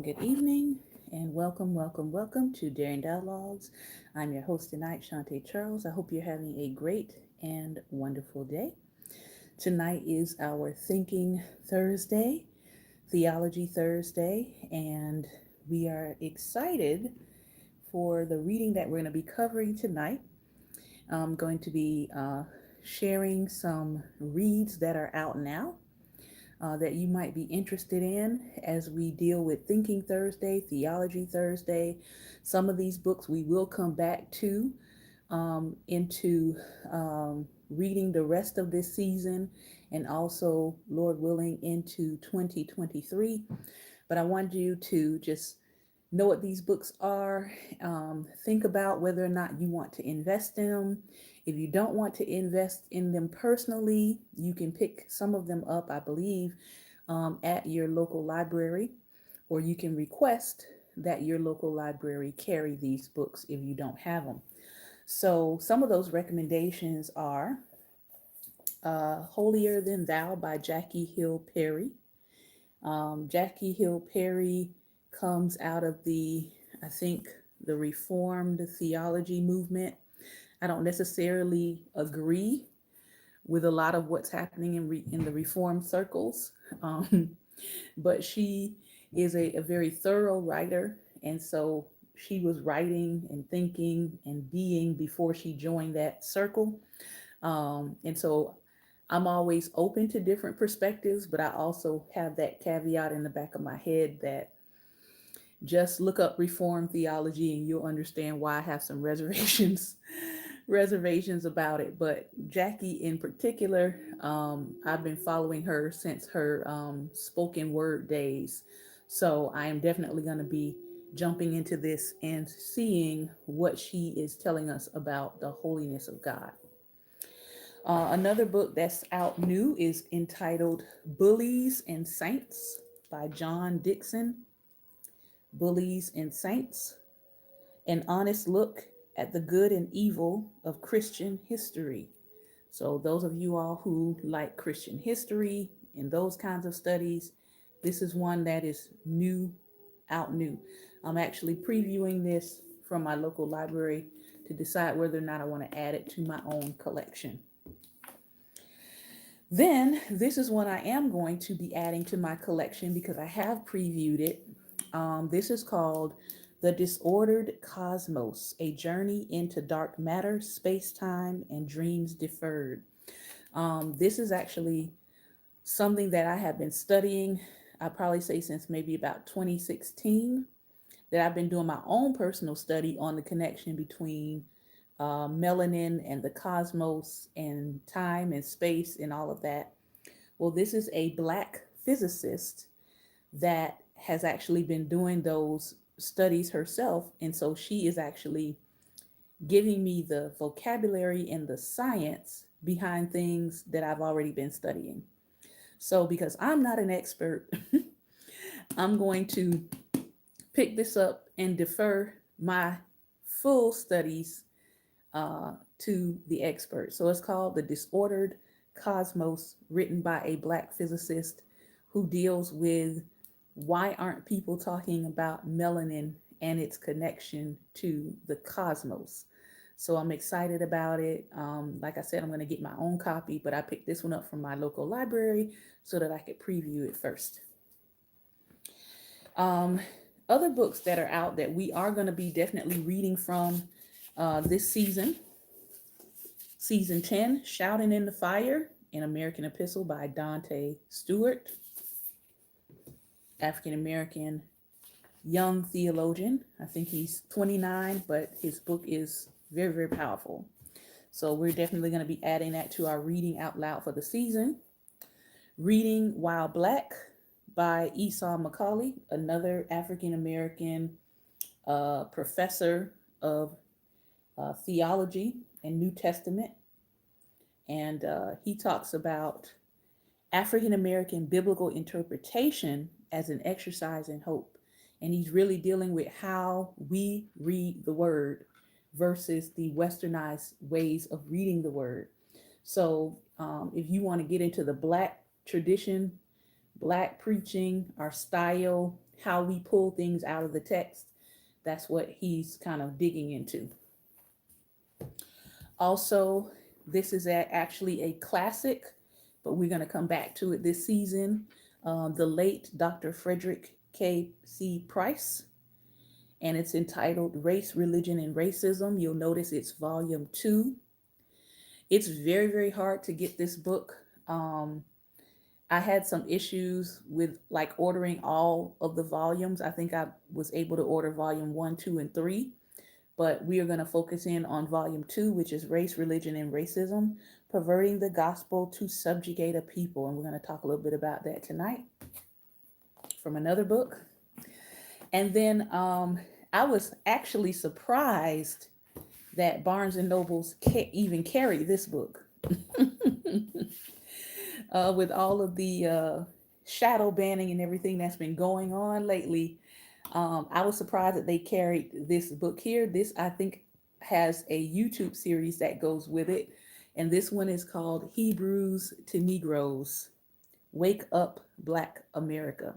good evening, and welcome to Daring Dialogues. I'm your host tonight, Shantae Charles. I hope you're having a great and wonderful day. Tonight is our Thinking Thursday, Theology Thursday, and we are excited for the reading that we're going to be covering tonight. I'm going to be sharing some reads that are out now that you might be interested in as we deal with Thinking Thursday, Theology Thursday. Some of these books we will come back to into reading the rest of this season and also, Lord willing, into 2023. But I want you to just know what these books are, think about whether or not you want to invest in them. If you don't want to invest in them personally, you can pick some of them up, I believe, at your local library, or you can request that your local library carry these books if you don't have them. So some of those recommendations are Holier Than Thou by Jackie Hill Perry. Jackie Hill Perry comes out of I think, the Reformed theology movement. I don't necessarily agree with a lot of what's happening in the Reformed circles, but she is a very thorough writer, and so she was writing and thinking and being before she joined that circle. And so I'm always open to different perspectives, but I also have that caveat in the back of my head that just look up Reformed theology and you'll understand why I have some reservations about it. But Jackie in particular, I've been following her since her spoken word days. So I am definitely going to be jumping into this and seeing what she is telling us about the holiness of God. Another book that's out new is entitled Bullies and Saints by John Dickson. Bullies and Saints, an honest look at the good and evil of Christian history. So those of you all who like Christian history and those kinds of studies, this is one that is new. I'm actually previewing this from my local library to decide whether or not I want to add it to my own collection. Then this is one I am going to be adding to my collection because I have previewed it. This is called The Disordered Cosmos, A Journey into Dark Matter, Space-Time, and Dreams Deferred. This is actually something that I have been studying, I'd probably say since maybe about 2016, that I've been doing my own personal study on the connection between melanin and the cosmos and time and space and all of that. Well, this is a Black physicist that has actually been doing those studies herself. And so she is actually giving me the vocabulary and the science behind things that I've already been studying. So because I'm not an expert, I'm going to pick this up and defer my full studies to the expert. So it's called The Disordered Cosmos, written by a Black physicist who deals with why aren't people talking about melanin and its connection to the cosmos. So I'm excited about it. Like I said, I'm going to get my own copy, but I picked this one up from my local library so that I could preview it first. Other books that are out that we are going to be definitely reading from this season. Season 10, Shouting in the Fire, an American Epistle by Dante Stewart. African-American young theologian. I think he's 29, but his book is very, very powerful. So we're definitely going to be adding that to our reading out loud for the season. Reading While Black by Esau McCaulley, another African-American professor of theology and New Testament. And he talks about African-American biblical interpretation as an exercise in hope. And he's really dealing with how we read the word versus the westernized ways of reading the word. So if you want to get into the Black tradition, Black preaching, our style, how we pull things out of the text. That's what he's kind of digging into. Also, this is actually a classic, but we're going to come back to it this season. The late Dr. Frederick K.C. Price, and it's entitled Race, Religion, and Racism. You'll notice it's volume 2. It's very, very hard to get this book. I had some issues with like ordering all of the volumes. I think I was able to order volume 1, 2, and 3, but we are going to focus in on volume 2, which is Race, Religion, and Racism, Perverting the Gospel to Subjugate a People. And we're going to talk a little bit about that tonight from another book. And then I was actually surprised that Barnes and Nobles even carry this book. With all of the shadow banning and everything that's been going on lately, I was surprised that they carried this book here. This, I think, has a YouTube series that goes with it. And this one is called Hebrews to Negroes, Wake Up Black America.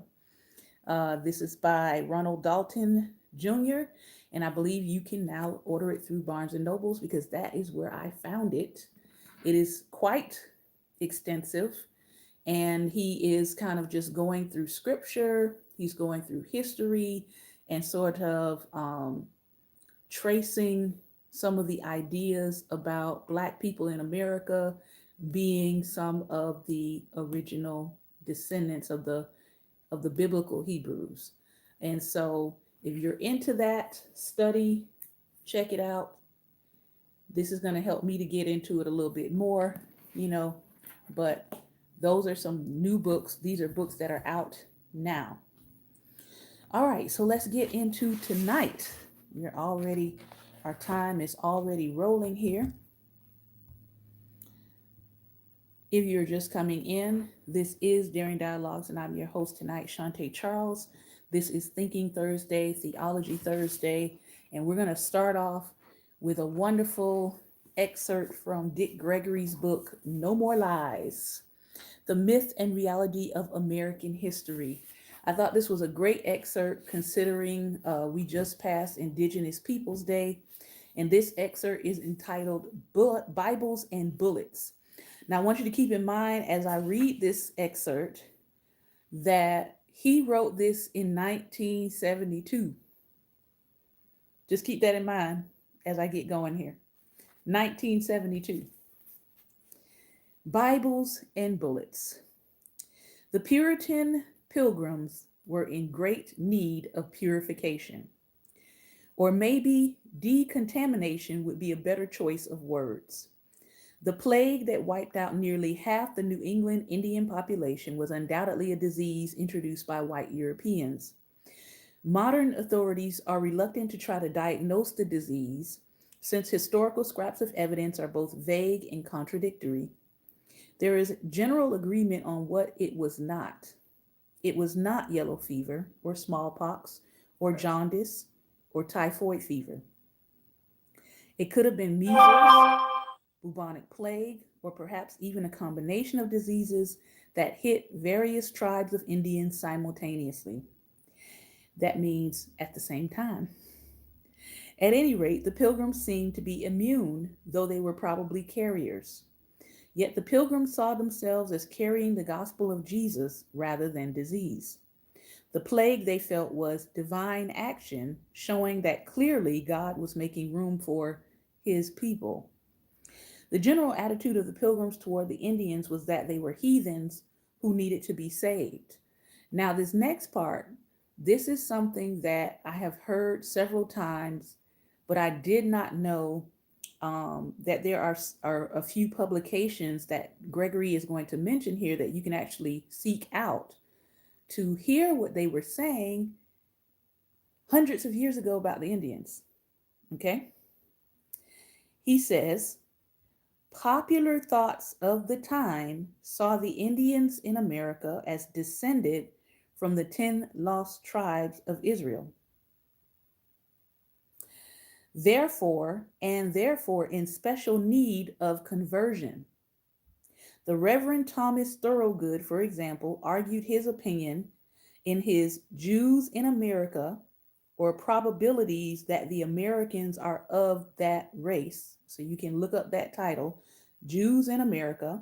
This is by Ronald Dalton Jr. And I believe you can now order it through Barnes and Nobles because that is where I found it. It is quite extensive, and he is kind of just going through scripture. He's going through history and sort of tracing some of the ideas about Black people in America being some of the original descendants of the biblical Hebrews. And so if you're into that study, check it out. This is going to help me to get into it a little bit more, but those are some new books. These are books that are out now. All right, so let's get into tonight. Our time is already rolling here. If you're just coming in, this is Daring Dialogues, and I'm your host tonight, Shantae Charles. This is Thinking Thursday, Theology Thursday, and we're going to start off with a wonderful excerpt from Dick Gregory's book, No More Lies, The Myth and Reality of American History. I thought this was a great excerpt considering we just passed Indigenous Peoples Day, and this excerpt is entitled Bibles and Bullets. Now, I want you to keep in mind as I read this excerpt that he wrote this in 1972. Just keep that in mind as I get going here. 1972. Bibles and Bullets. The Puritan pilgrims were in great need of purification. Or maybe decontamination would be a better choice of words. The plague that wiped out nearly half the New England Indian population was undoubtedly a disease introduced by white Europeans. Modern authorities are reluctant to try to diagnose the disease, since historical scraps of evidence are both vague and contradictory. There is general agreement on what it was not. It was not yellow fever or smallpox or jaundice or typhoid fever. It could have been measles, bubonic plague, or perhaps even a combination of diseases that hit various tribes of Indians simultaneously. That means at the same time. At any rate, the pilgrims seemed to be immune, though they were probably carriers. Yet the pilgrims saw themselves as carrying the gospel of Jesus rather than disease. The plague, they felt, was divine action, showing that clearly God was making room for his people. The general attitude of the pilgrims toward the Indians was that they were heathens who needed to be saved. Now, this next part, this is something that I have heard several times, but I did not know that there are a few publications that Gregory is going to mention here that you can actually seek out to hear what they were saying hundreds of years ago about the Indians. Okay? He says, popular thoughts of the time saw the Indians in America as descended from the 10 lost tribes of Israel. Therefore in special need of conversion. The Reverend Thomas Thorogood, for example, argued his opinion In his Jews in America, or Probabilities that the Americans are of that race. So you can look up that title, Jews in America,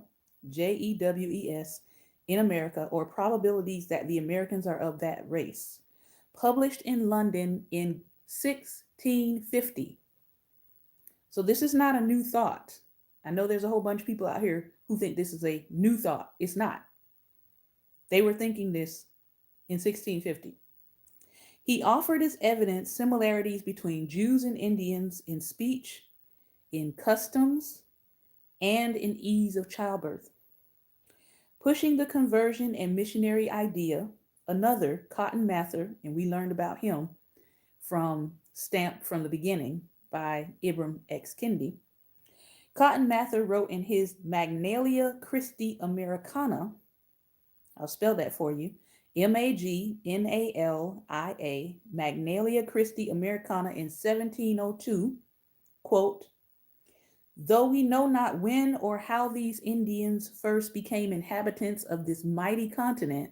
JEWES, in America, or Probabilities that the Americans are of that race. Published in London in 1650. So this is not a new thought. I know there's a whole bunch of people out here who think this is a new thought. It's not. They were thinking this in 1650. He offered as evidence similarities between Jews and Indians in speech, in customs, and in ease of childbirth. Pushing the conversion and missionary idea, another, Cotton Mather, and we learned about him from Stamped from the Beginning by Ibram X. Kendi. Cotton Mather wrote in his Magnalia Christi Americana, I'll spell that for you, Magnalia, Magnalia Christi Americana in 1702, quote, though we know not when or how these Indians first became inhabitants of this mighty continent,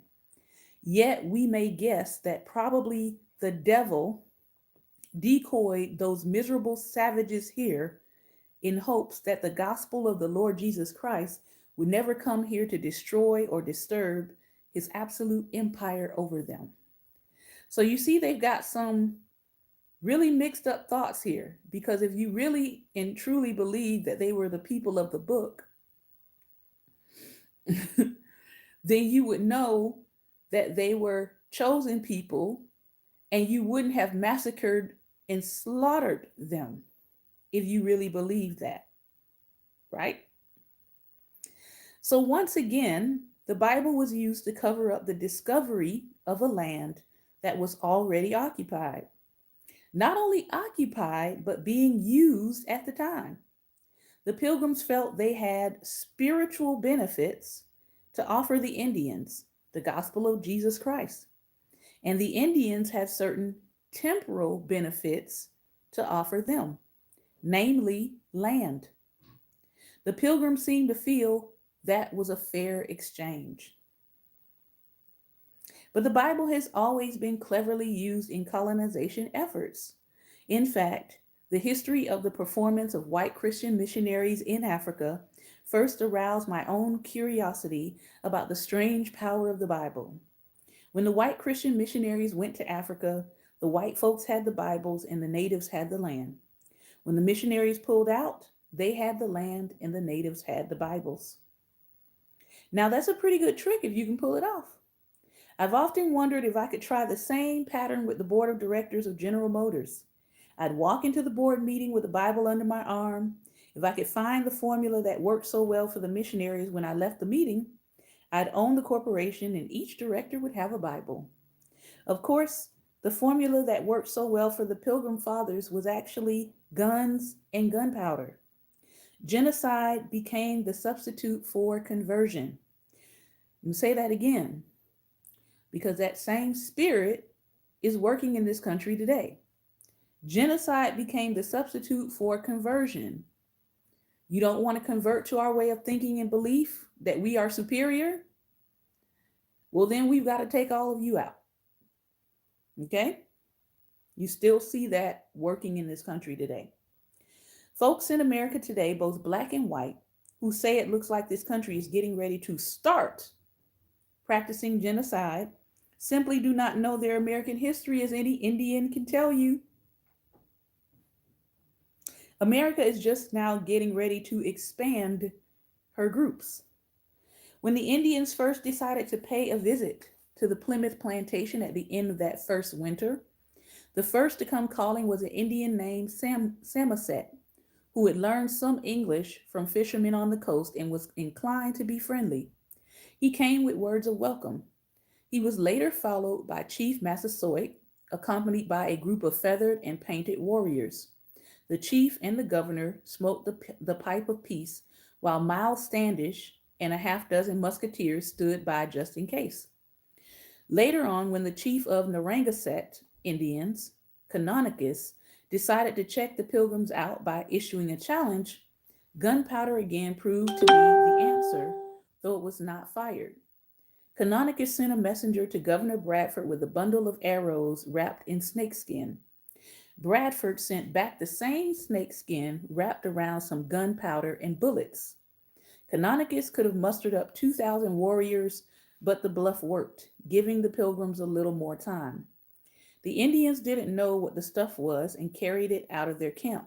yet we may guess that probably the devil decoyed those miserable savages here in hopes that the gospel of the Lord Jesus Christ would never come here to destroy or disturb his absolute empire over them. So you see, they've got some really mixed up thoughts here, because if you really and truly believe that they were the people of the book, then you would know that they were chosen people and you wouldn't have massacred and slaughtered them if you really believe that, right? So once again, the Bible was used to cover up the discovery of a land that was already occupied. Not only occupied, but being used at the time. The Pilgrims felt they had spiritual benefits to offer the Indians, the gospel of Jesus Christ. And the Indians had certain temporal benefits to offer them, namely land. The Pilgrims seemed to feel that was a fair exchange. But the Bible has always been cleverly used in colonization efforts. In fact, the history of the performance of white Christian missionaries in Africa first aroused my own curiosity about the strange power of the Bible. When the white Christian missionaries went to Africa, the white folks had the Bibles and the natives had the land. When the missionaries pulled out, they had the land and the natives had the Bibles. Now that's a pretty good trick if you can pull it off. I've often wondered if I could try the same pattern with the board of directors of General Motors. I'd walk into the board meeting with the Bible under my arm. If I could find the formula that worked so well for the missionaries when I left the meeting, I'd own the corporation and each director would have a Bible. Of course, the formula that worked so well for the Pilgrim Fathers was actually guns and gunpowder. Genocide became the substitute for conversion. Let me say that again, because that same spirit is working in this country today. Genocide became the substitute for conversion. You don't want to convert to our way of thinking and belief that we are superior? Well, then we've got to take all of you out. Okay? You still see that working in this country today. Folks in America today, both black and white, who say it looks like this country is getting ready to start practicing genocide, simply do not know their American history as any Indian can tell you. America is just now getting ready to expand her groups. When the Indians first decided to pay a visit to the Plymouth plantation at the end of that first winter, the first to come calling was an Indian named Samoset, who had learned some English from fishermen on the coast and was inclined to be friendly. He came with words of welcome. He was later followed by Chief Massasoit, accompanied by a group of feathered and painted warriors. The chief and the governor smoked the pipe of peace, while Miles Standish and a half dozen musketeers stood by just in case. Later on, when the chief of Narragansett Indians, Canonicus, decided to check the Pilgrims out by issuing a challenge, gunpowder again proved to be the answer, though it was not fired. Canonicus sent a messenger to Governor Bradford with a bundle of arrows wrapped in snakeskin. Bradford sent back the same snakeskin wrapped around some gunpowder and bullets. Canonicus could have mustered up 2,000 warriors, but the bluff worked, giving the pilgrims a little more time. The Indians didn't know what the stuff was and carried it out of their camp.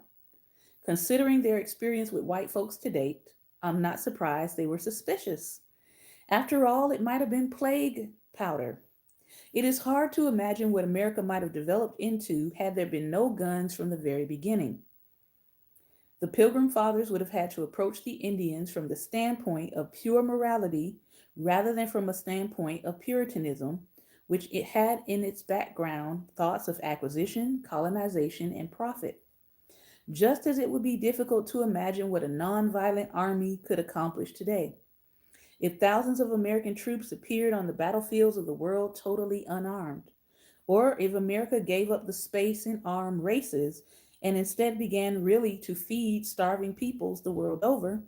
Considering their experience with white folks to date, I'm not surprised they were suspicious. After all, it might have been plague powder. It is hard to imagine what America might have developed into had there been no guns from the very beginning. The Pilgrim Fathers would have had to approach the Indians from the standpoint of pure morality rather than from a standpoint of Puritanism, which it had in its background thoughts of acquisition, colonization, and profit. Just as it would be difficult to imagine what a nonviolent army could accomplish today. If thousands of American troops appeared on the battlefields of the world totally unarmed, or if America gave up the space in armed races and instead began really to feed starving peoples the world over,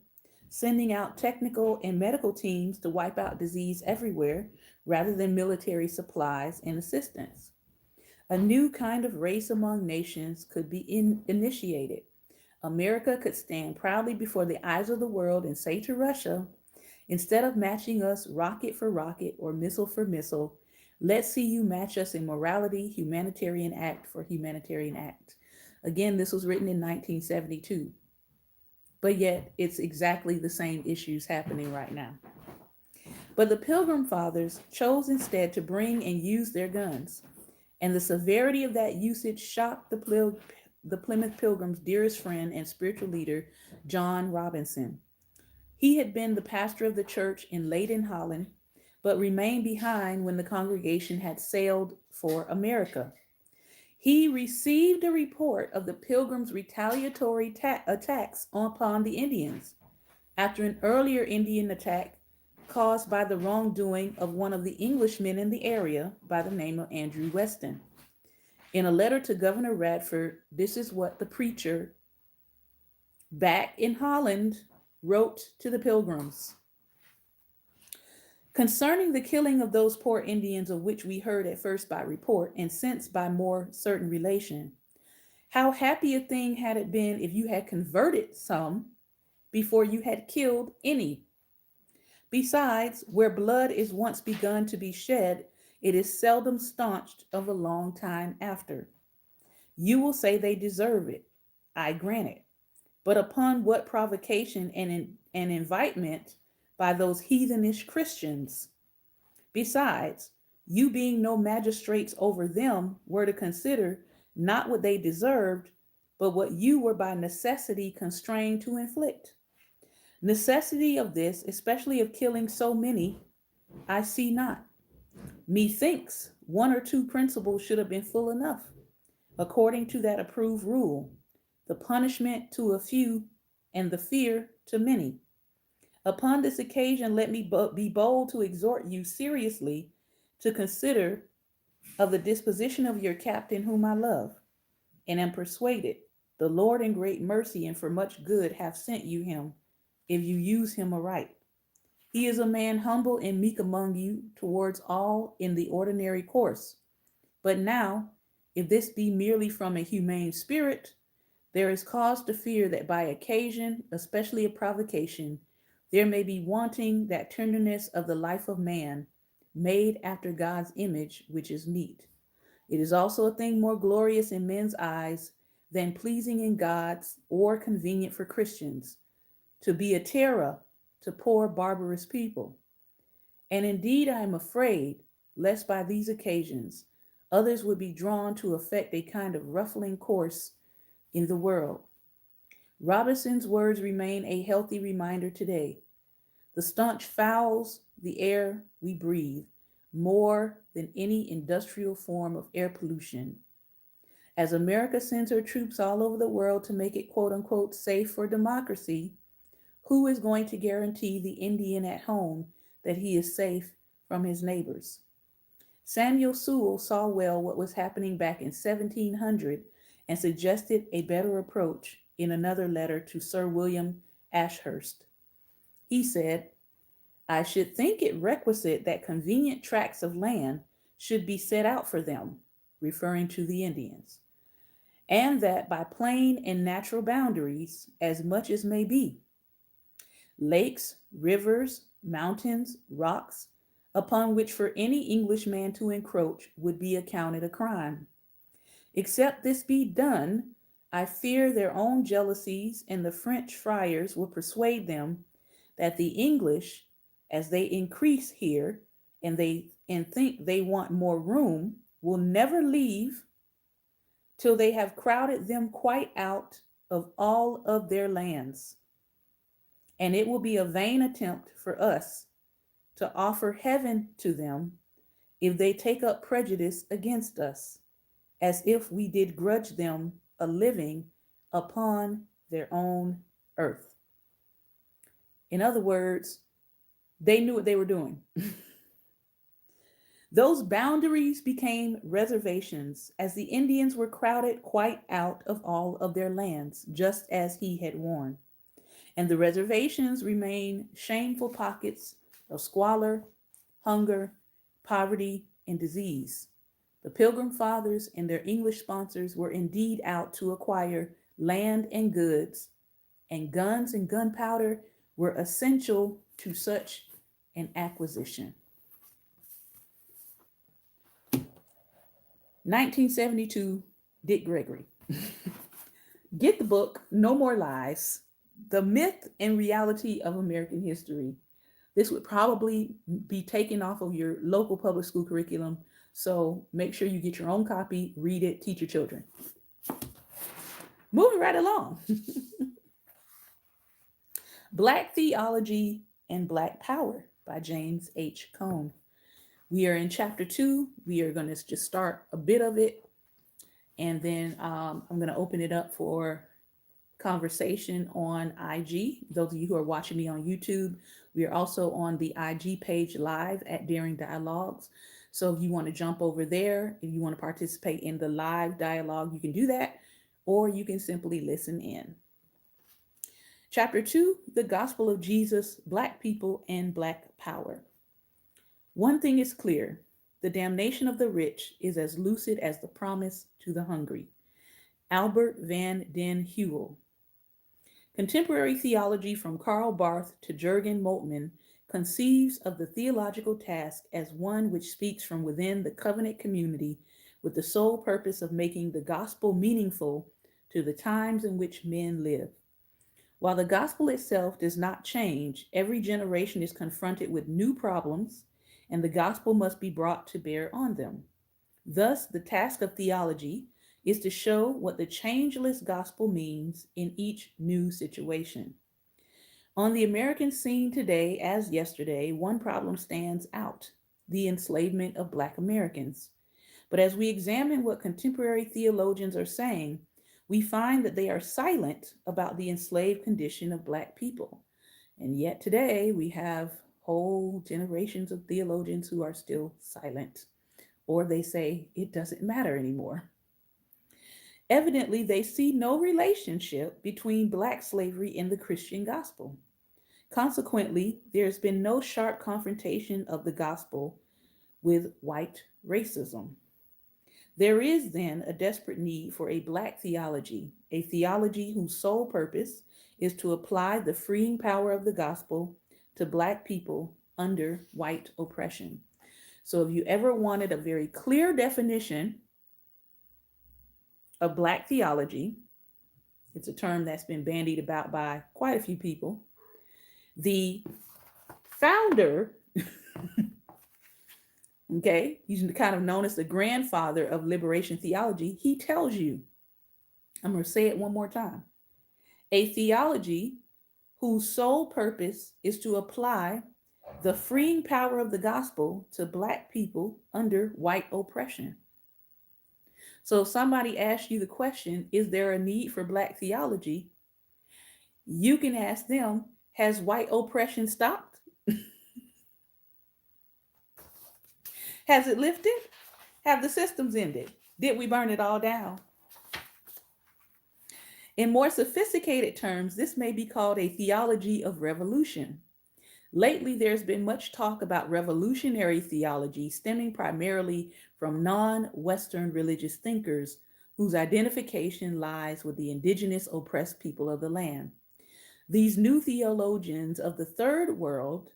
sending out technical and medical teams to wipe out disease everywhere rather than military supplies and assistance. A new kind of race among nations could be initiated. America could stand proudly before the eyes of the world and say to Russia, instead of matching us rocket for rocket or missile for missile, let's see you match us in morality, humanitarian act for humanitarian act. Again, this was written in 1972, but yet it's exactly the same issues happening right now. But the Pilgrim Fathers chose instead to bring and use their guns, and the severity of that usage shocked the Plymouth Pilgrims' dearest friend and spiritual leader, John Robinson. He had been the pastor of the church in Leyden, Holland, but remained behind when the congregation had sailed for America. He received a report of the Pilgrims' retaliatory attacks upon the Indians after an earlier Indian attack caused by the wrongdoing of one of the Englishmen in the area by the name of Andrew Weston. In a letter to Governor Radford, this is what the preacher back in Holland wrote to the Pilgrims. Concerning the killing of those poor Indians of which we heard at first by report and since by more certain relation, how happy a thing had it been if you had converted some before you had killed any. Besides, where blood is once begun to be shed, it is seldom staunched of a long time after. You will say they deserve it. I grant it. But upon what provocation and invitement by those heathenish Christians? Besides, you being no magistrates over them were to consider not what they deserved, but what you were by necessity constrained to inflict. Necessity of this, especially of killing so many, I see not. Methinks one or two principles should have been full enough, according to that approved rule, the punishment to a few and the fear to many. Upon this occasion, let me be bold to exhort you seriously to consider of the disposition of your captain whom I love, and am persuaded the Lord in great mercy and for much good hath sent you him, if you use him aright. He is a man humble and meek among you towards all in the ordinary course. But now, if this be merely from a humane spirit, there is cause to fear that by occasion, especially of provocation, there may be wanting that tenderness of the life of man, made after God's image, which is meet. It is also a thing more glorious in men's eyes than pleasing in God's or convenient for Christians, to be a terror to poor barbarous people. And indeed I am afraid, lest by these occasions others would be drawn to affect a kind of ruffling course in the world. Robinson's words remain a healthy reminder today. The stench fouls the air we breathe more than any industrial form of air pollution. As America sends her troops all over the world to make it quote unquote safe for democracy, who is going to guarantee the Indian at home that he is safe from his neighbors? Samuel Sewall saw well what was happening back in 1700 and suggested a better approach in another letter to Sir William Ashurst. He said, I should think it requisite that convenient tracts of land should be set out for them, referring to the Indians, and that by plain and natural boundaries, as much as may be, lakes, rivers, mountains, rocks, upon which for any Englishman to encroach would be accounted a crime. Except this be done, I fear their own jealousies and the French friars will persuade them that the English, as they increase here and think they want more room, will never leave till they have crowded them quite out of all of their lands. And it will be a vain attempt for us to offer heaven to them if they take up prejudice against us, as if we did grudge them a living upon their own earth. In other words, they knew what they were doing. Those boundaries became reservations as the Indians were crowded quite out of all of their lands, just as he had warned. And the reservations remain shameful pockets of squalor, hunger, poverty, and disease. The Pilgrim Fathers and their English sponsors were indeed out to acquire land and goods, and guns and gunpowder were essential to such an acquisition. 1972, Dick Gregory. Get the book, No More Lies, The Myth and Reality of American History. This would probably be taken off of your local public school curriculum, so make sure you get your own copy, read it, teach your children. Moving right along. Black Theology and Black Power by James H. Cone. We are in chapter 2. We are going to just start a bit of it, and then I'm going to open it up for conversation on IG. Those of you who are watching me on YouTube, we are also on the IG page live at Daring Dialogues. So if you want to jump over there, if you want to participate in the live dialogue, you can do that, or you can simply listen in. Chapter 2, The Gospel of Jesus, Black People and Black Power. One thing is clear, the damnation of the rich is as lucid as the promise to the hungry. Albert Van Den Heuvel. Contemporary theology from Karl Barth to Jürgen Moltmann conceives of the theological task as one which speaks from within the covenant community with the sole purpose of making the gospel meaningful to the times in which men live. While the gospel itself does not change, every generation is confronted with new problems, and the gospel must be brought to bear on them. Thus, the task of theology is to show what the changeless gospel means in each new situation. On the American scene today, as yesterday, one problem stands out: the enslavement of Black Americans. But as we examine what contemporary theologians are saying, we find that they are silent about the enslaved condition of Black people. And yet today we have whole generations of theologians who are still silent, or they say it doesn't matter anymore. Evidently, they see no relationship between Black slavery and the Christian gospel. Consequently, there's been no sharp confrontation of the gospel with white racism. There is then a desperate need for a Black theology, a theology whose sole purpose is to apply the freeing power of the gospel to Black people under white oppression. So if you ever wanted a very clear definition of Black theology, it's a term that's been bandied about by quite a few people. The founder, okay, he's kind of known as the grandfather of liberation theology, he tells you, I'm going to say it one more time, a theology whose sole purpose is to apply the freeing power of the gospel to Black people under white oppression. So if somebody asks you the question, is there a need for Black theology? You can ask them, has white oppression stopped? Has it lifted? Have the systems ended? Did we burn it all down? In more sophisticated terms, this may be called a theology of revolution. Lately, there's been much talk about revolutionary theology stemming primarily from non Western religious thinkers whose identification lies with the indigenous oppressed people of the land. These new theologians of the third world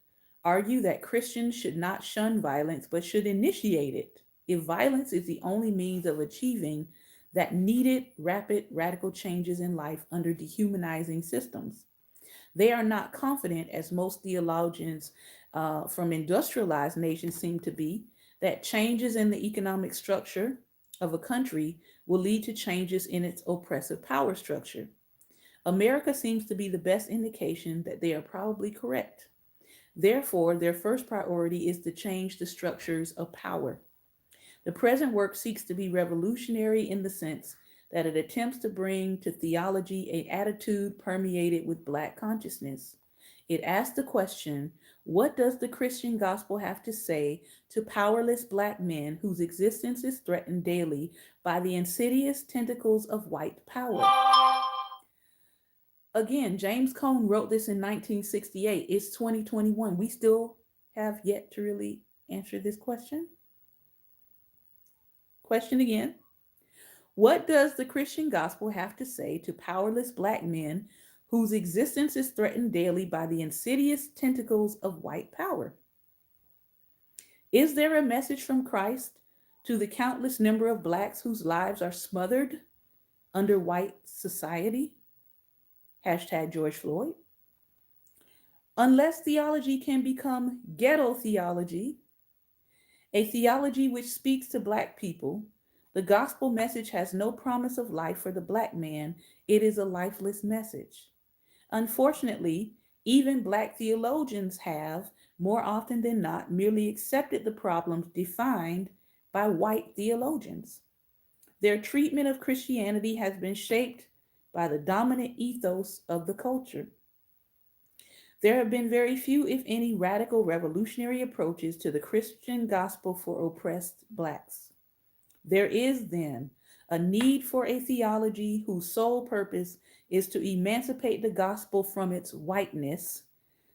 argue that Christians should not shun violence but should initiate it if violence is the only means of achieving that needed rapid radical changes in life under dehumanizing systems. They are not confident, as most theologians from industrialized nations seem to be, that changes in the economic structure of a country will lead to changes in its oppressive power structure. America seems to be the best indication that they are probably correct. Therefore, their first priority is to change the structures of power. The present work seeks to be revolutionary in the sense that it attempts to bring to theology an attitude permeated with Black consciousness. It asks the question, what does the Christian gospel have to say to powerless Black men whose existence is threatened daily by the insidious tentacles of white power? Again, James Cone wrote this in 1968. It's 2021. We still have yet to really answer this question. Question again. What does the Christian gospel have to say to powerless Black men whose existence is threatened daily by the insidious tentacles of white power? Is there a message from Christ to the countless number of Blacks whose lives are smothered under white society? Hashtag George Floyd. Unless theology can become ghetto theology, a theology which speaks to Black people, the gospel message has no promise of life for the Black man. It is a lifeless message. Unfortunately, even Black theologians have, more often than not, merely accepted the problems defined by white theologians. Their treatment of Christianity has been shaped by the dominant ethos of the culture. There have been very few, if any, radical revolutionary approaches to the Christian gospel for oppressed Blacks. There is, then, a need for a theology whose sole purpose is to emancipate the gospel from its whiteness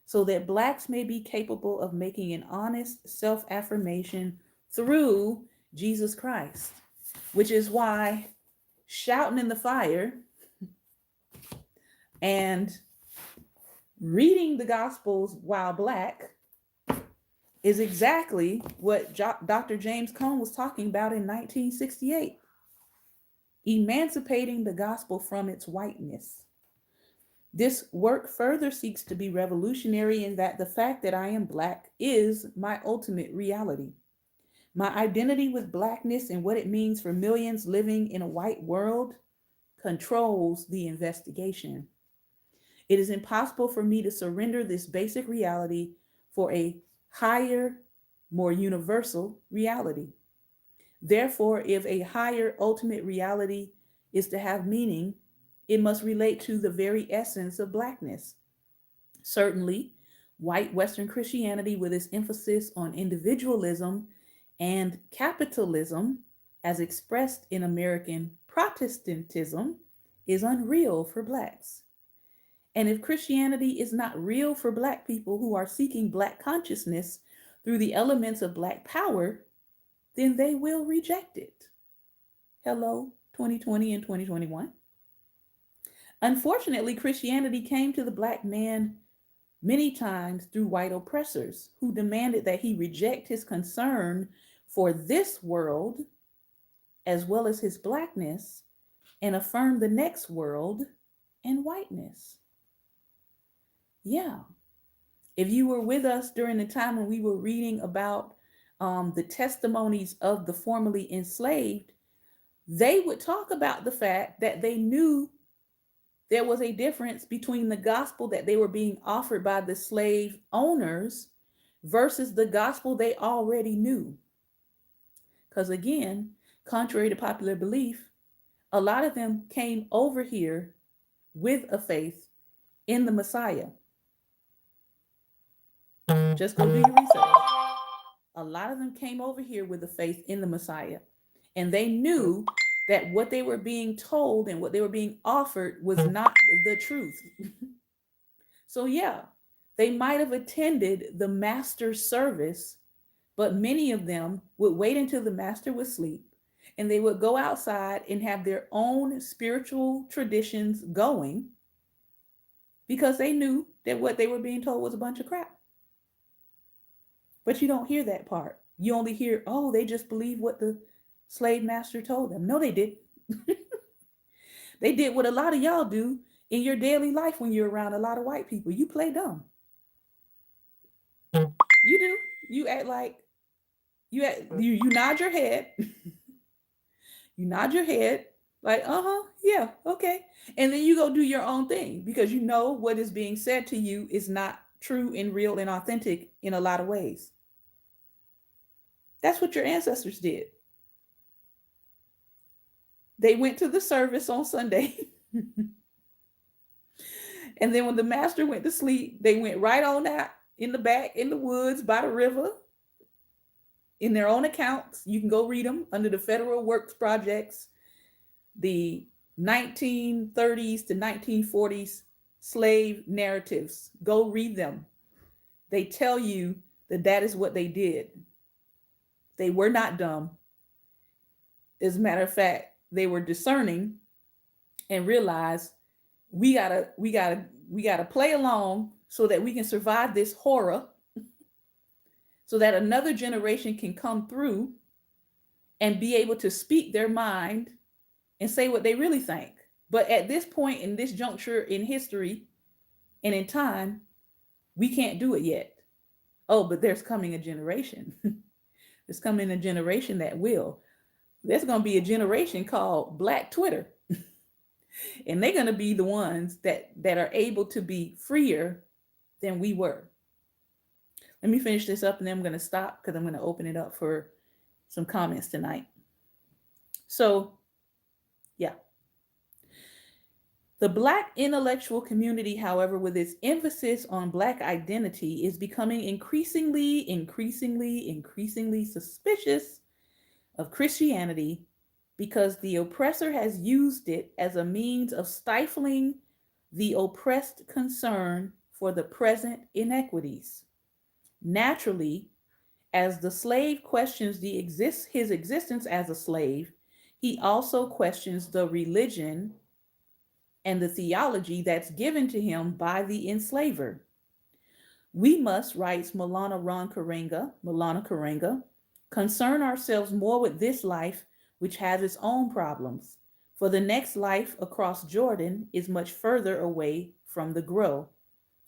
so that Blacks may be capable of making an honest self affirmation through Jesus Christ, which is why shouting in the fire and reading the Gospels while Black is exactly what Dr. James Cone was talking about in 1968. Emancipating the gospel from its whiteness. This work further seeks to be revolutionary in that the fact that I am Black is my ultimate reality. My identity with Blackness and what it means for millions living in a white world controls the investigation. It is impossible for me to surrender this basic reality for a higher, more universal reality. Therefore, if a higher ultimate reality is to have meaning, it must relate to the very essence of Blackness. Certainly, white Western Christianity, with its emphasis on individualism and capitalism, as expressed in American Protestantism, is unreal for Blacks. And if Christianity is not real for Black people who are seeking Black consciousness through the elements of Black power, then they will reject it. Hello, 2020 and 2021. Unfortunately, Christianity came to the Black man many times through white oppressors who demanded that he reject his concern for this world as well as his Blackness and affirm the next world and whiteness. Yeah. If you were with us during the time when we were reading about the testimonies of the formerly enslaved, they would talk about the fact that they knew there was a difference between the gospel that they were being offered by the slave owners versus the gospel they already knew. Because again, contrary to popular belief, a lot of them came over here with a faith in the Messiah. Just go do your research. A lot of them came over here with a faith in the Messiah. And they knew that what they were being told and what they were being offered was not the truth. So, yeah, They might have attended the master's service, but many of them would wait until the master would sleep, and they would go outside and have their own spiritual traditions going because they knew that what they were being told was a bunch of crap. But you don't hear that part. You only hear, oh, they just believe what the slave master told them. No, they did. They did what a lot of y'all do in your daily life when you're around a lot of white people. You play dumb. You do. You act like you nod your head. You nod your head like, uh-huh, yeah, okay. And then you go do your own thing because you know what is being said to you is not true and real and authentic in a lot of ways. That's what your ancestors did. They went to the service on Sunday. And then when the master went to sleep, they went right on out in the back in the woods by the river in their own accounts. You can go read them under the federal works projects, the 1930s to 1940s slave narratives. Go read them. They tell you that that is what they did. They were not dumb. As a matter of fact, they were discerning and realized we gotta play along so that we can survive this horror, so that another generation can come through and be able to speak their mind and say what they really think. But at this point in this juncture in history and in time, we can't do it yet. Oh, but there's coming a generation. There's coming a generation that will. There's going to be a generation called Black Twitter. And they're going to be the ones that are able to be freer than we were. Let me finish this up and then I'm going to stop because I'm going to open it up for some comments tonight. So, yeah. The Black intellectual community, however, with its emphasis on Black identity, is becoming increasingly suspicious of Christianity because the oppressor has used it as a means of stifling the oppressed concern for the present inequities. Naturally, as the slave questions his existence as a slave, he also questions the religion and the theology that's given to him by the enslaver. We must, writes Malana Karenga, concern ourselves more with this life, which has its own problems, for the next life across Jordan is much further away from the grow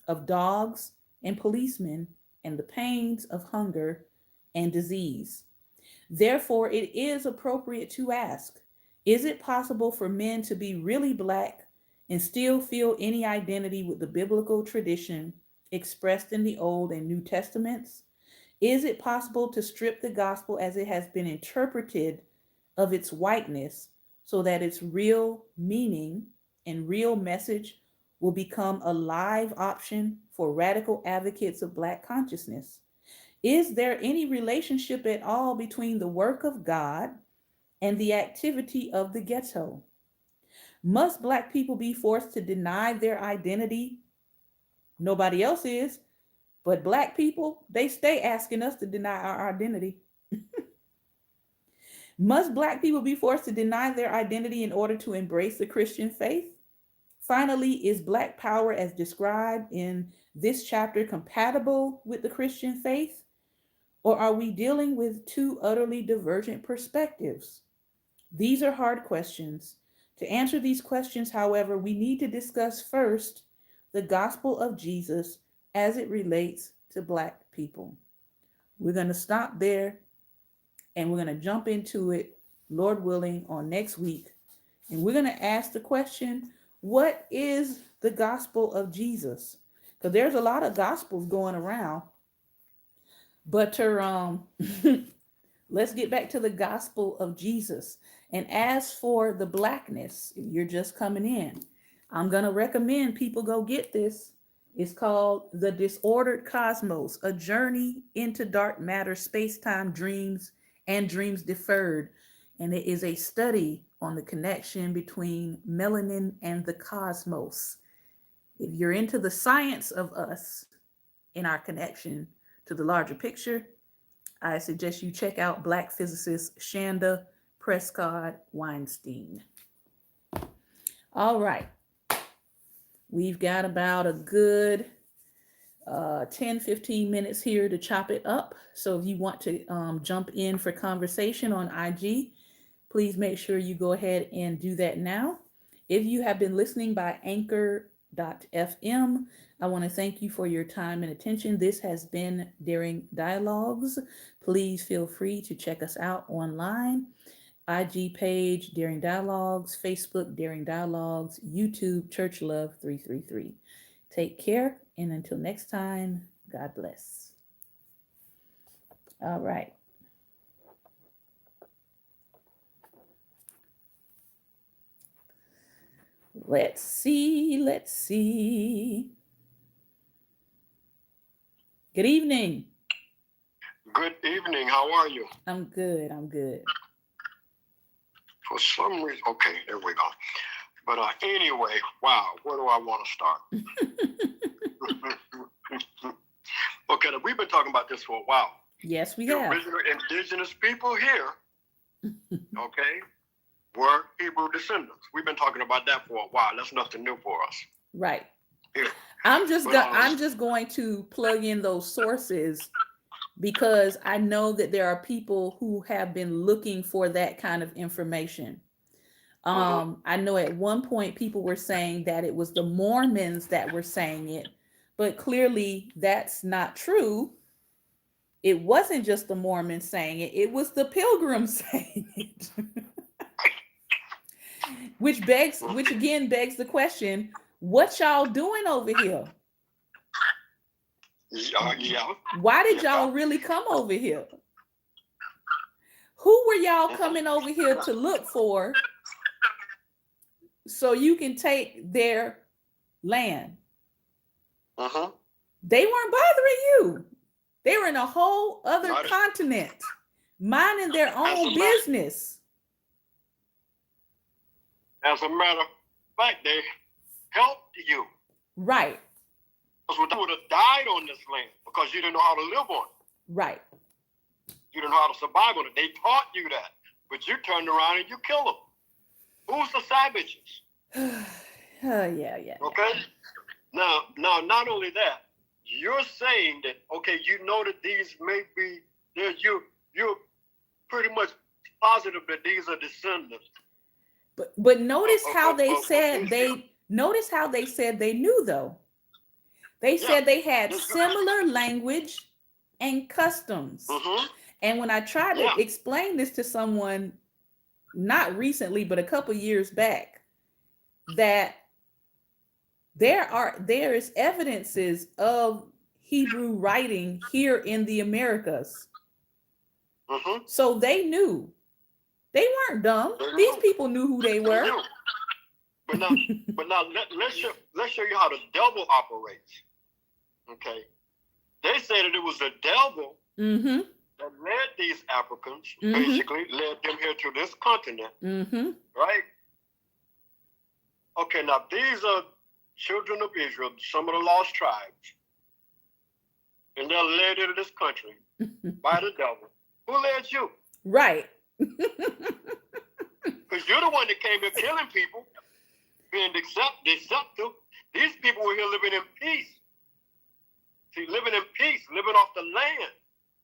of dogs and policemen and the pains of hunger and disease. Therefore, it is appropriate to ask, is it possible for men to be really Black and still feel any identity with the biblical tradition expressed in the Old and New Testaments? Is it possible to strip the gospel as it has been interpreted of its whiteness so that its real meaning and real message will become a live option for radical advocates of Black consciousness? Is there any relationship at all between the work of God and the activity of the ghetto? Must Black people be forced to deny their identity? Nobody else is, but Black people, they stay asking us to deny our identity. Must Black people be forced to deny their identity in order to embrace the Christian faith? Finally, is Black power as described in this chapter compatible with the Christian faith? Or are we dealing with two utterly divergent perspectives? These are hard questions. To answer these questions, however, we need to discuss first the gospel of Jesus as it relates to Black people. We're going to stop there and we're going to jump into it, Lord willing, on next week. And we're going to ask the question, what is the gospel of Jesus? Because there's a lot of gospels going around. But let's get back to the gospel of Jesus. And as for the Blackness, if you're just coming in, I'm going to recommend people go get this. It's called The Disordered Cosmos, A Journey into Dark Matter, Space-Time Dreams, and Dreams Deferred. And it is a study on the connection between melanin and the cosmos. If you're into the science of us, in our connection to the larger picture, I suggest you check out Black physicist Shanda Prescott Weinstein. All right. We've got about a good 10-15 minutes here to chop it up. So if you want to jump in for conversation on IG, please make sure you go ahead and do that now. If you have been listening by anchor.fm, I want to thank you for your time and attention. This has been Daring Dialogues. Please feel free to check us out online. IG page, Daring Dialogues, Facebook, Daring Dialogues, YouTube, Church Love 333. Take care, and until next time, God bless. All right. Let's see. Good evening. Good evening. How are you? I'm good. For some reason, okay, there we go. But anyway, wow, where do I want to start? Okay, we've been talking about this for a while. Yes, we the have. Original indigenous people here, okay, were Hebrew descendants. We've been talking about that for a while. That's nothing new for us. Right. Yeah. I'm just going to plug in those sources because I know that there are people who have been looking for that kind of information. I know at one point people were saying that it was the Mormons that were saying it, but clearly that's not true. It wasn't just the Mormons saying it, it was the Pilgrims saying it. Which again begs the question, what y'all doing over here? Yeah. Why did y'all really come over here? Who were y'all coming over here to look for so you can take their land? They weren't bothering you. They were in a whole other continent, minding their own business. As a matter of fact, they helped you. Right. Because they would have died on this land because you didn't know how to live on it. Right. You didn't know how to survive on it. They taught you that. But you turned around and you killed them. Who's the savages? Yeah. Okay? Now, not only that, you're saying that, okay, you know that these may be, you're pretty much positive that these are descendants. But notice how they said they knew though. They said they had similar language and customs. And when I tried to explain this to someone, not recently, but a couple years back, that there is evidences of Hebrew writing here in the Americas. So they knew. They weren't dumb. These people knew who they were. But now let's show you how the devil operates. Okay, they say that it was the devil that led these Africans, basically led them here to this continent, right? Okay, now these are children of Israel, some of the lost tribes, and they're led into this country by the devil. Who led you? Right. Because you're the one that came here killing people, being deceptive. These people were here living in peace. See, living in peace, living off the land,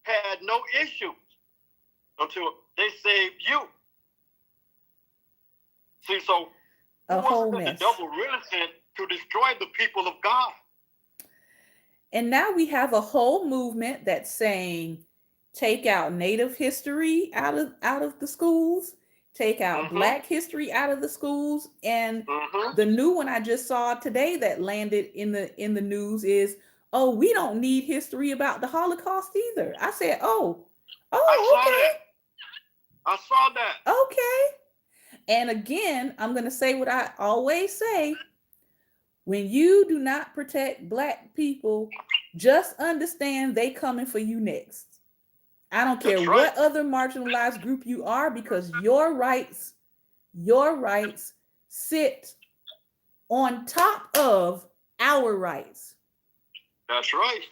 had no issues until they saved you. See, so a whole mess. The devil really sent to destroy the people of God. And now we have a whole movement that's saying, take out Native history out of the schools, take out Black history out of the schools. And the new one I just saw today that landed in the news is, oh, we don't need history about the Holocaust either. I said, okay. I saw that. Okay. And again, I'm going to say what I always say. When you do not protect Black people, just understand they coming for you next. I don't care what other marginalized group you are, because your rights sit on top of our rights. That's right.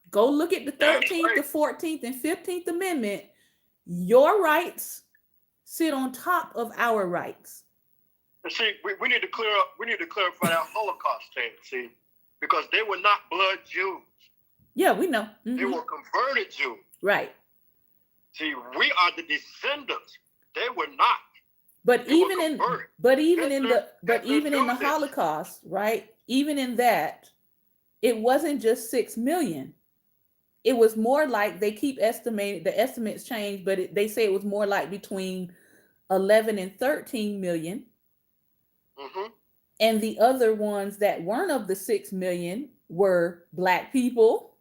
Go look at the 13th, the 14th, and 15th Amendment. Your rights sit on top of our rights. And see, we need to clarify that Holocaust thing, see, because they were not blood Jews. Yeah, we know. They were converted Jews. Right. See, we are the descendants. They were not. But even in the Holocaust, right? Even in that, it wasn't just 6 million. It was more like, they keep estimating, the estimates change, but they say it was more like between 11 and 13 million. And the other ones that weren't of the 6 million were Black people,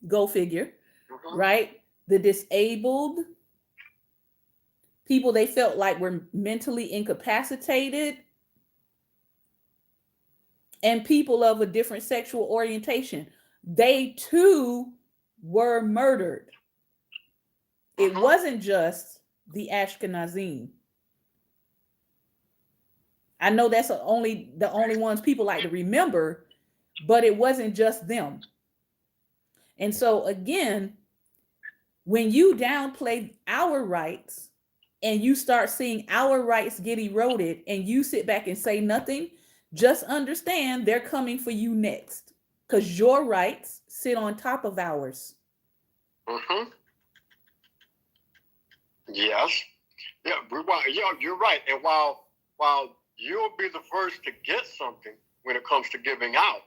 go figure, right? The disabled, people they felt like were mentally incapacitated, and people of a different sexual orientation. They too were murdered. It wasn't just the Ashkenazim. I know that's the only ones people like to remember, but it wasn't just them. And so again, when you downplay our rights and you start seeing our rights get eroded and you sit back and say nothing, just understand they're coming for you next, because your rights sit on top of ours. Yes. Yeah, you're right. And while you'll be the first to get something when it comes to giving out,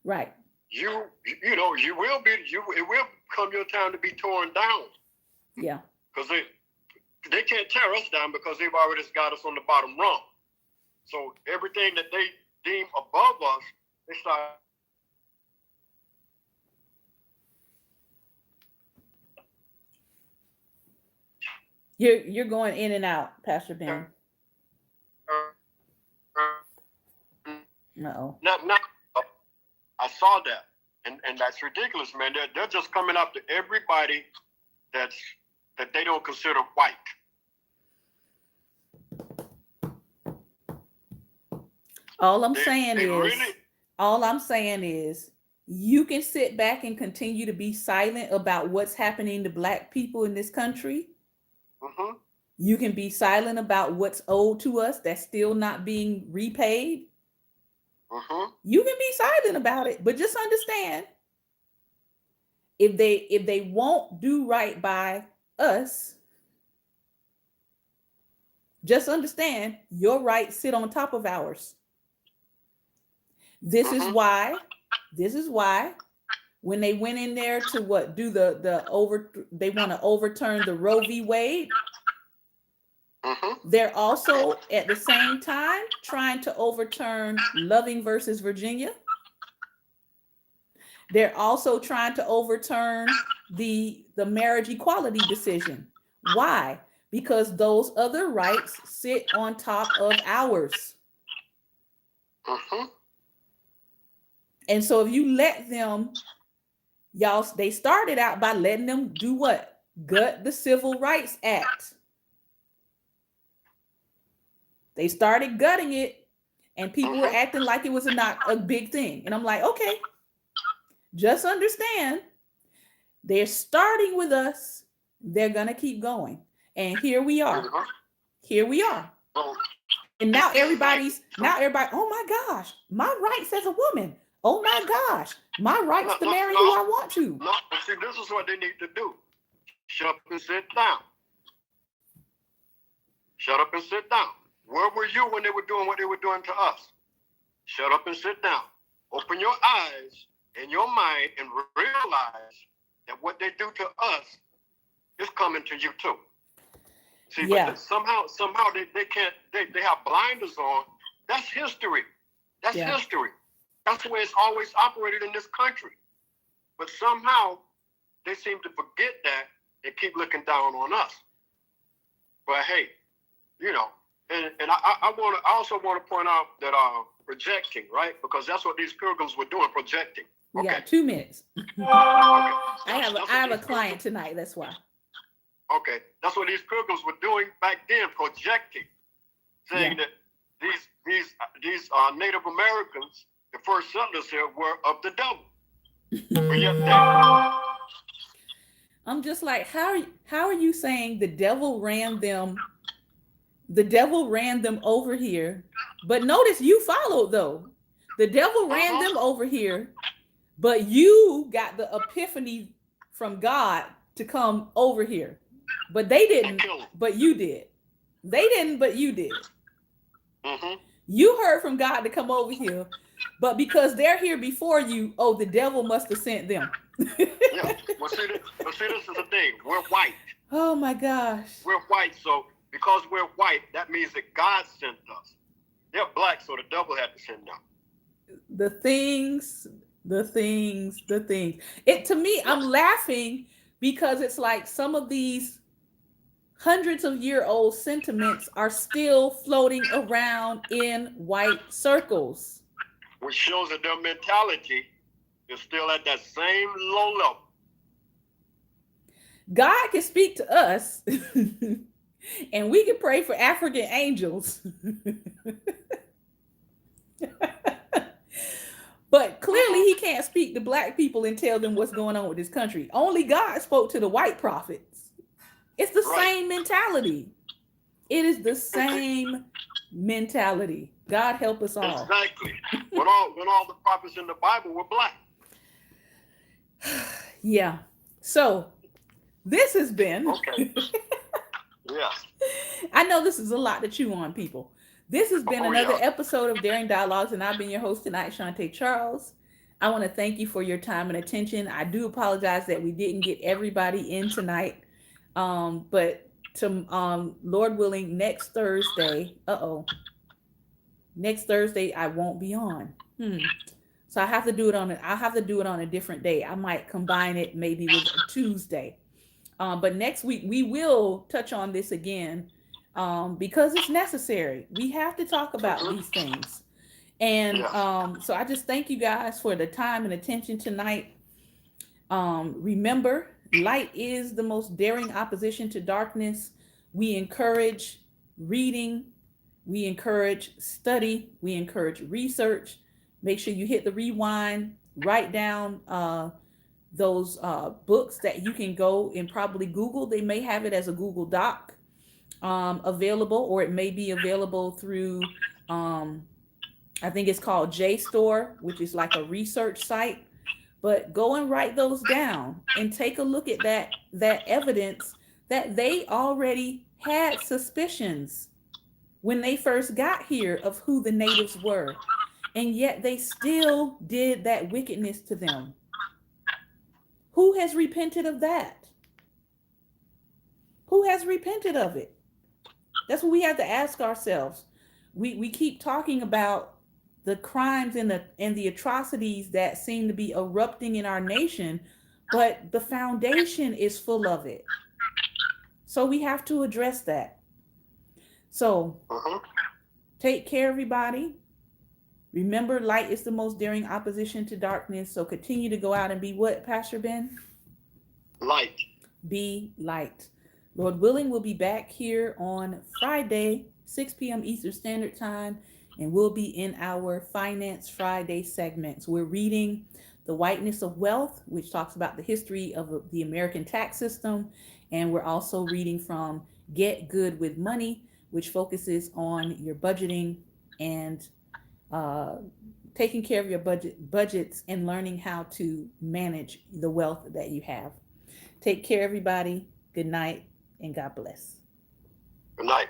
right? It will come your time to be torn down. Yeah. Because they can't tear us down because they've already got us on the bottom rung. So everything that they deem above us, they start. You're going in and out, Pastor Ben. No, I saw that, and that's ridiculous, man. They're just coming up to everybody that they don't consider white. All I'm saying is you can sit back and continue to be silent about what's happening to Black people in this country. You can be silent about what's owed to us that's still not being repaid. You can be silent about it, but just understand, if they won't do right by us, just understand your rights sit on top of ours. This is why when they went in there to they want to overturn the Roe v. Wade, they're also at the same time trying to overturn Loving versus Virginia. They're also trying to overturn the marriage equality decision. Why? Because those other rights sit on top of ours. And so if you let them, they started out by letting them do what? Gut the Civil Rights Act. They started gutting it, and people were acting like it was not a big thing. And I'm like, okay, just understand, they're starting with us. They're going to keep going. And here we are. And now everybody, oh my gosh, my rights as a woman. Oh my gosh, my rights to marry who I want to. No, see, this is what they need to do. Shut up and sit down. Shut up and sit down. Where were you when they were doing what they were doing to us? Shut up and sit down. Open your eyes and your mind and realize that what they do to us is coming to you too. See, but somehow they can't, they have blinders on. That's history. That's history. That's the way it's always operated in this country. But somehow they seem to forget that and keep looking down on us. But hey, and I also want to point out that projecting, right? Because that's what these pilgrims were doing, projecting. We got 2 minutes. I have a client tonight, that's why. Okay, that's what these pilgrims were doing back then, projecting, saying that these Native Americans, the first settlers here, were of the devil. But yet they, I'm just like, how are you saying the devil ran them? The devil ran them over here. But notice you followed though. The devil ran them over here, but you got the epiphany from God to come over here. But they didn't, but you did. They didn't, but you did. You heard from God to come over here, but because they're here before you, oh, the devil must have sent them. Yeah. Well, see, this is the thing. We're white. Oh my gosh. We're white, so because we're white, that means that God sent us. They're black, so the devil had to send them. The things. It to me, I'm laughing because it's like some of these hundreds of year old sentiments are still floating around in white circles. Which shows that their mentality is still at that same low level. God can speak to us and we can pray for African angels. But clearly he can't speak to black people and tell them what's going on with this country. Only God spoke to the white prophets. It's the same mentality. It is the same mentality. God help us all. Exactly. When all the prophets in the Bible were black. Yeah. So this has been. Okay. Yeah. I know this is a lot to chew on, people. This has been another episode of Daring Dialogues, and I've been your host tonight, Shantae Charles. I want to thank you for your time and attention. I do apologize that we didn't get everybody in tonight, but to Lord willing, next Thursday. Next Thursday I won't be on. So I have to do it on. I have to do it on a different day. I might combine it maybe with a Tuesday. But next week we will touch on this again. Because it's necessary. We have to talk about these things. And so I just thank you guys for the time and attention tonight. Remember, light is the most daring opposition to darkness. We encourage reading. We encourage study. We encourage research. Make sure you hit the rewind. Write down those books that you can go and probably Google. They may have it as a Google Doc. Available, or it may be available through I think it's called JSTOR, which is like a research site. But go and write those down and take a look at that evidence that they already had suspicions when they first got here of who the natives were, and yet they still did that wickedness to them. Who has repented of that? Who has repented of it? That's what we have to ask ourselves. We keep talking about the crimes and the atrocities that seem to be erupting in our nation, but the foundation is full of it. So we have to address that. So take care, everybody. Remember, light is the most daring opposition to darkness. So continue to go out and be what, Pastor Ben? Light. Be light. Lord willing, we'll be back here on Friday, 6 p.m. Eastern Standard Time, and we'll be in our Finance Friday segments. We're reading The Whiteness of Wealth, which talks about the history of the American tax system, and we're also reading from Get Good with Money, which focuses on your budgeting and taking care of your budgets and learning how to manage the wealth that you have. Take care, everybody. Good night. And God bless. Good night.